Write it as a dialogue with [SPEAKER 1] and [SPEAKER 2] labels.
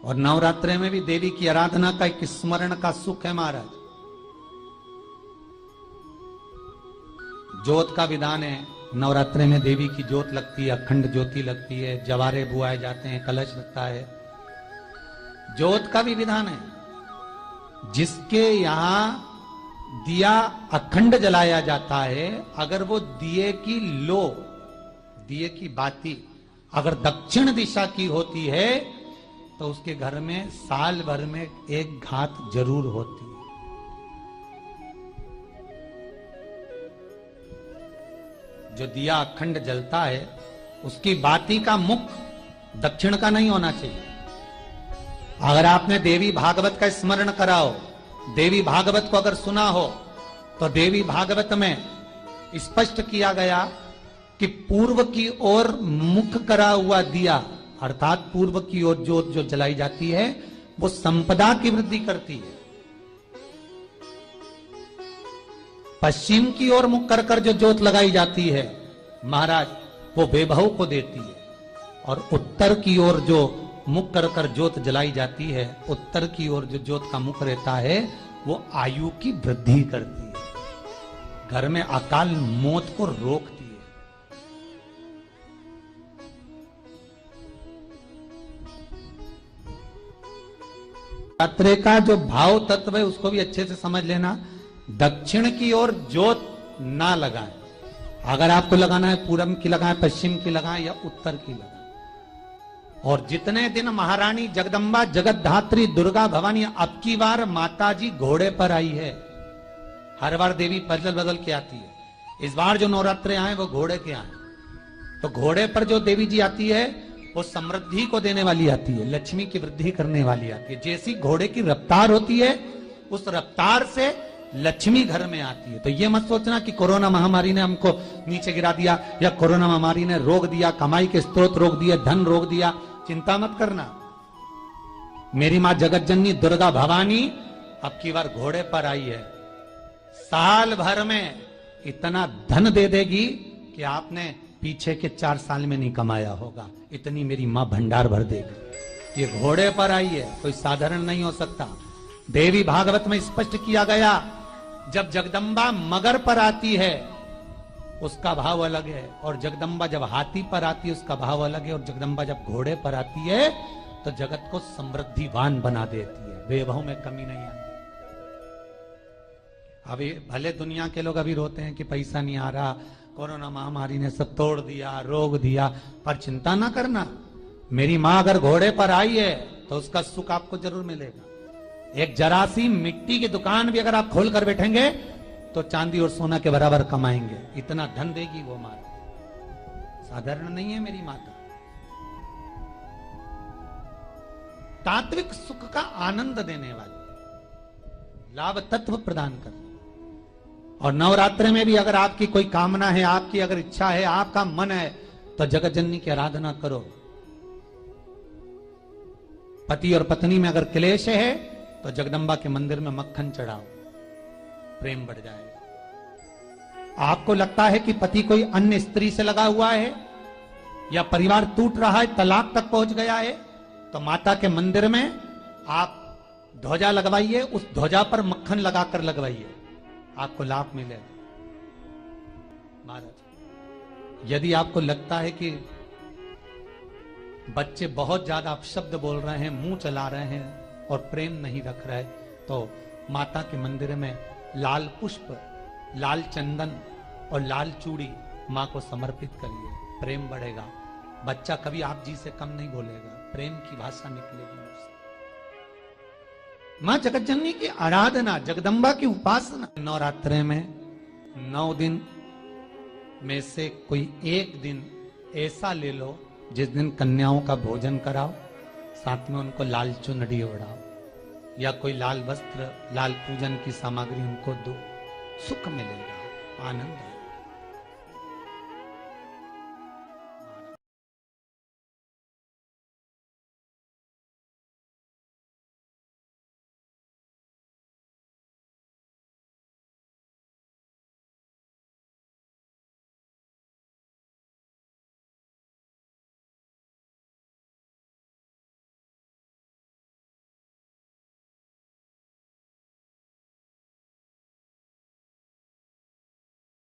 [SPEAKER 1] और नवरात्रे में भी देवी की आराधना का एक स्मरण का सुख है महाराज। ज्योत का विधान है, नवरात्रे में देवी की ज्योत लगती है, अखंड ज्योति लगती है, जवारे बुआए जाते हैं, कलश लगता है। ज्योत का भी विधान है, जिसके यहां दिया अखंड जलाया जाता है, अगर वो दिए की लो, दिए की बाती अगर दक्षिण दिशा की होती है तो उसके घर में साल भर में एक घात जरूर होती है। जो दिया अखंड जलता है उसकी बाती का मुख दक्षिण का नहीं होना चाहिए। अगर आपने देवी भागवत का स्मरण करा हो, देवी भागवत को अगर सुना हो, तो देवी भागवत में स्पष्ट किया गया कि पूर्व की ओर मुख करा हुआ दिया, अर्थात पूर्व की ओर ज्योत जो जलाई जाती है वो संपदा की वृद्धि करती है। पश्चिम की ओर मुख कर कर जो ज्योत लगाई जाती है महाराज, वो वैभव को देती है। और उत्तर की ओर जो मुख कर कर ज्योत जलाई जाती है, उत्तर की ओर जो ज्योत का मुख रहता है वो आयु की वृद्धि करती है, घर में अकाल मौत को रोकती है। नवरात्रे का जो भाव तत्व है उसको भी अच्छे से समझ लेना। दक्षिण की ओर ज्योत ना लगाएं, अगर आपको लगाना है पूरब की लगाएं, पश्चिम की लगाएं या उत्तर की लगाएं। और जितने दिन महारानी जगदम्बा जगतधात्री दुर्गा भवानी, अब की बार माता जी घोड़े पर आई है, हर बार देवी बदल बदल के आती है, इस बार जो नवरात्रे आए वो घोड़े के आए। तो घोड़े पर जो देवी जी आती है वो समृद्धि को देने वाली आती है, लक्ष्मी की वृद्धि करने वाली आती है। जैसी घोड़े की रफ्तार होती है उस रफ्तार से लक्ष्मी घर में आती है। तो ये मत सोचना कि कोरोना महामारी ने हमको नीचे गिरा दिया या कोरोना महामारी ने रोक दिया, कमाई के स्रोत रोक दिए, धन रोक दिया, चिंता मत करना। मेरी मां जगत जननी दुर्गा भवानी अब की बार घोड़े पर आई है, साल भर में इतना धन दे देगी कि आपने पीछे के 4 साल में नहीं कमाया होगा, इतनी मेरी मां भंडार भर देगी। ये घोड़े पर आई है, कोई साधारण नहीं हो सकता। देवी भागवत में स्पष्ट किया गया, जब जगदम्बा मगर पर आती है उसका भाव अलग है, और जगदम्बा जब हाथी पर आती है उसका भाव अलग है, और जगदम्बा जब घोड़े पर आती है तो जगत को समृद्धिवान बना देती है, वैभव में कमी नहीं आती। अभी भले दुनिया के लोग अभी रोते हैं कि पैसा नहीं आ रहा, कोरोना महामारी ने सब तोड़ दिया, रोक दिया, पर चिंता ना करना, मेरी मां अगर घोड़े पर आई है तो उसका सुख आपको जरूर मिलेगा। एक जरा सी मिट्टी की दुकान भी अगर आप खोल कर बैठेंगे तो चांदी और सोना के बराबर कमाएंगे, इतना धन देगी वो मां, साधारण नहीं है मेरी माता। तात्विक सुख का आनंद देने वाली, लाभ तत्व प्रदान कर। और नवरात्रे में भी अगर आपकी कोई कामना है, आपकी अगर इच्छा है, आपका मन है, तो जगत जननी की आराधना करो। पति और पत्नी में अगर क्लेश है तो जगदम्बा के मंदिर में मक्खन चढ़ाओ, प्रेम बढ़ जाएगा। आपको लगता है कि पति कोई अन्य स्त्री से लगा हुआ है या परिवार टूट रहा है, तलाक तक पहुंच गया है, तो माता के मंदिर में आप ध्वजा लगवाइए, उस ध्वजा पर मक्खन लगाकर लगवाइए, आपको लाभ मिलेगा। महाराज, यदि आपको लगता है कि बच्चे बहुत ज्यादा अपशब्द बोल रहे हैं, मुंह चला रहे हैं और प्रेम नहीं रख रहे, तो माता के मंदिर में लाल पुष्प, लाल चंदन और लाल चूड़ी मां को समर्पित करिए, प्रेम बढ़ेगा। बच्चा कभी आप जी से कम नहीं बोलेगा, प्रेम की भाषा निकलेगी उससे। मां जगतजननी की आराधना, जगदम्बा की उपासना। नवरात्रे में 9 दिन में से कोई एक दिन ऐसा ले लो जिस दिन कन्याओं का भोजन कराओ, साथ में उनको लाल चुनरी ओढ़ाओ या कोई लाल वस्त्र, लाल पूजन की सामग्री उनको दो, सुख मिलेगा, आनंद आएगा।